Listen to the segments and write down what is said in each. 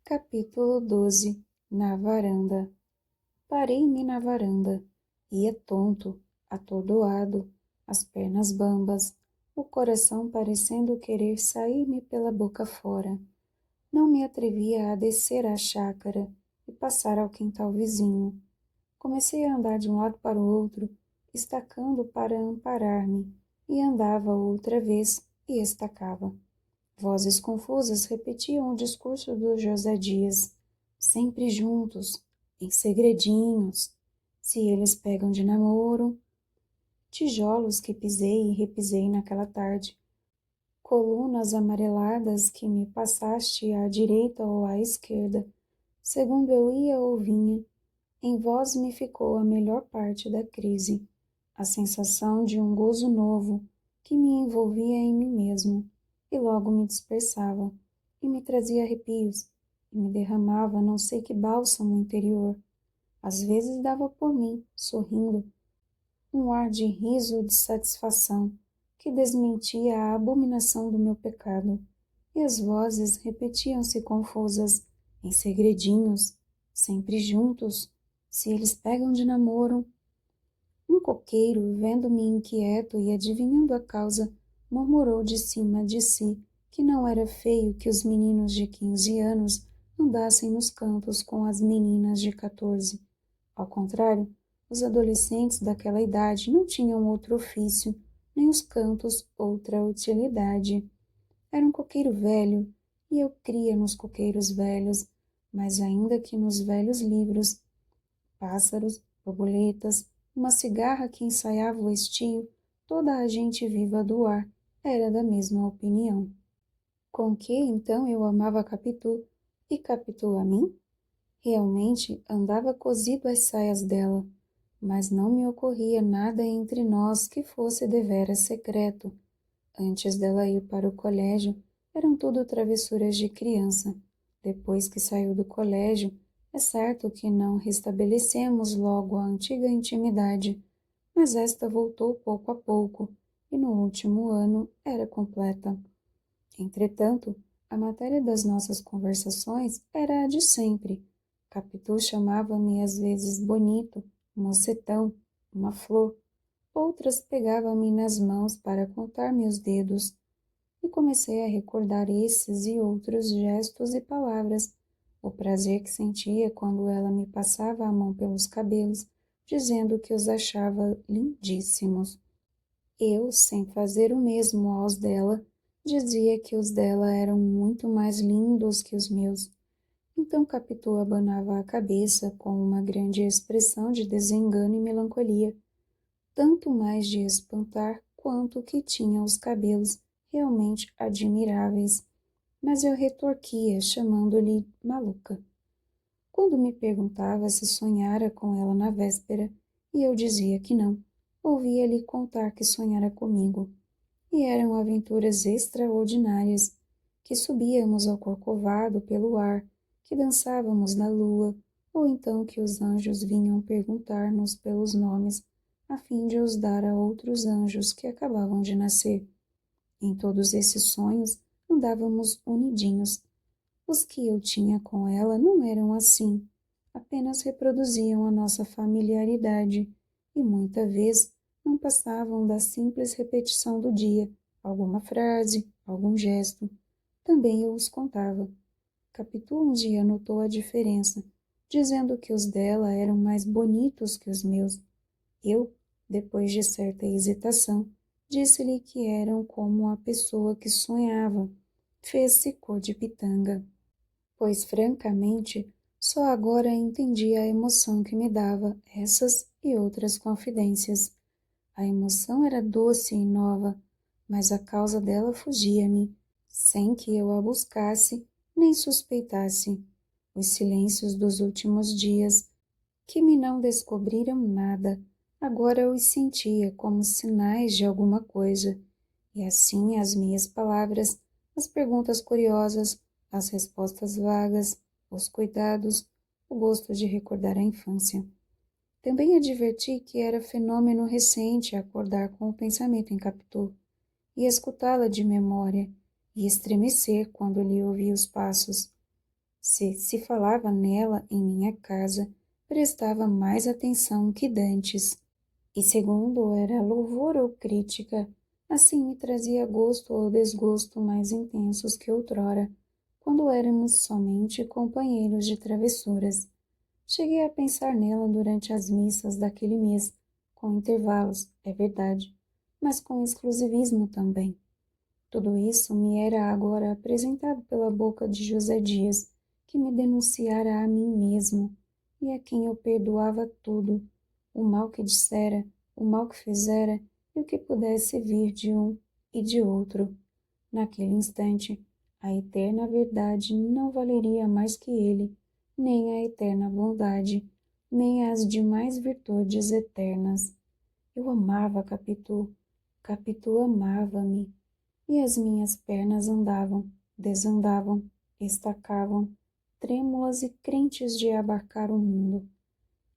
Capítulo 12. Na varanda. Parei-me na varanda. Ia tonto, atordoado, as pernas bambas, o coração parecendo querer sair-me pela boca fora. Não me atrevia a descer à chácara e passar ao quintal vizinho. Comecei a andar de um lado para o outro, estacando para amparar-me, e andava outra vez e estacava. Vozes confusas repetiam o discurso do José Dias, sempre juntos, em segredinhos. Se eles pegam de namoro, tijolos que pisei e repisei naquela tarde, colunas amareladas que me passaste à direita ou à esquerda, segundo eu ia ou vinha, em vós me ficou a melhor parte da crise, a sensação de um gozo novo que me envolvia em mim mesmo e logo me dispersava, e me trazia arrepios, e me derramava não sei que bálsamo interior. Às vezes dava por mim, sorrindo, um ar de riso de satisfação que desmentia a abominação do meu pecado, e as vozes repetiam-se confusas, em segredinhos, sempre juntos, se eles pegam de namoro. Um coqueiro, vendo-me inquieto e adivinhando a causa, murmurou de cima de si que não era feio que os meninos de 15 anos andassem nos campos com as meninas de 14. Ao contrário, os adolescentes daquela idade não tinham outro ofício, nem os campos outra utilidade. Era um coqueiro velho, e eu cria nos coqueiros velhos, mas ainda que nos velhos livros, pássaros, borboletas, uma cigarra que ensaiava o estio, toda a gente viva do ar era da mesma opinião. Com que, então, eu amava Capitu, e Capitu a mim? Realmente andava cosido às saias dela, mas não me ocorria nada entre nós que fosse deveras secreto. Antes dela ir para o colégio, eram tudo travessuras de criança. Depois que saiu do colégio, é certo que não restabelecemos logo a antiga intimidade, mas esta voltou pouco a pouco, e no último ano era completa. Entretanto, a matéria das nossas conversações era a de sempre. Capitu chamava-me às vezes bonito, mocetão, uma flor. Outras pegava-me nas mãos para contar-me os dedos, e comecei a recordar esses e outros gestos e palavras, o prazer que sentia quando ela me passava a mão pelos cabelos, dizendo que os achava lindíssimos. Eu, sem fazer o mesmo aos dela, dizia que os dela eram muito mais lindos que os meus. Então Capitu abanava a cabeça com uma grande expressão de desengano e melancolia, tanto mais de espantar quanto que tinha os cabelos realmente admiráveis, mas eu retorquia, chamando-lhe maluca. Quando me perguntava se sonhara com ela na véspera, e eu dizia que não, ouvia-lhe contar que sonhara comigo, e eram aventuras extraordinárias, que subíamos ao corcovado pelo ar, que dançávamos na lua, ou então que os anjos vinham perguntar-nos pelos nomes, a fim de os dar a outros anjos que acabavam de nascer. Em todos esses sonhos andávamos unidinhos. Os que eu tinha com ela não eram assim, apenas reproduziam a nossa familiaridade, e muita vez não passavam da simples repetição do dia, alguma frase, algum gesto. Também eu os contava. Capitu um dia notou a diferença, dizendo que os dela eram mais bonitos que os meus. Eu, depois de certa hesitação, disse-lhe que eram como a pessoa que sonhava. Fez-se cor de pitanga, pois, francamente, só agora entendi a emoção que me dava essas e outras confidências. A emoção era doce e nova, mas a causa dela fugia-me, sem que eu a buscasse nem suspeitasse. Os silêncios dos últimos dias, que me não descobriram nada, agora eu os sentia como sinais de alguma coisa, e assim as minhas palavras, as perguntas curiosas, as respostas vagas, os cuidados, o gosto de recordar a infância. Também adverti que era fenômeno recente acordar com o pensamento em Capitu, e escutá-la de memória, e estremecer quando lhe ouvia os passos. Se falava nela em minha casa, prestava mais atenção que dantes. E segundo era louvor ou crítica, assim me trazia gosto ou desgosto mais intensos que outrora, quando éramos somente companheiros de travessuras. Cheguei a pensar nela durante as missas daquele mês, com intervalos, é verdade, mas com exclusivismo também. Tudo isso me era agora apresentado pela boca de José Dias, que me denunciara a mim mesmo, e a quem eu perdoava tudo, o mal que dissera, o mal que fizera e o que pudesse vir de um e de outro. Naquele instante, a eterna verdade não valeria mais que ele, nem a eterna bondade, nem as demais virtudes eternas. Eu amava Capitu, Capitu amava-me, e as minhas pernas andavam, desandavam, estacavam, trêmulas e crentes de abarcar o mundo.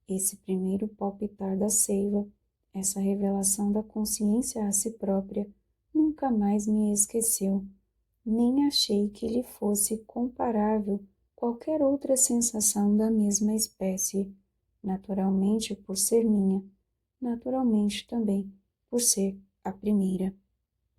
Esse primeiro palpitar da seiva, essa revelação da consciência a si própria, nunca mais me esqueceu, nem achei que lhe fosse comparável qualquer outra sensação da mesma espécie, naturalmente por ser minha, naturalmente também por ser a primeira.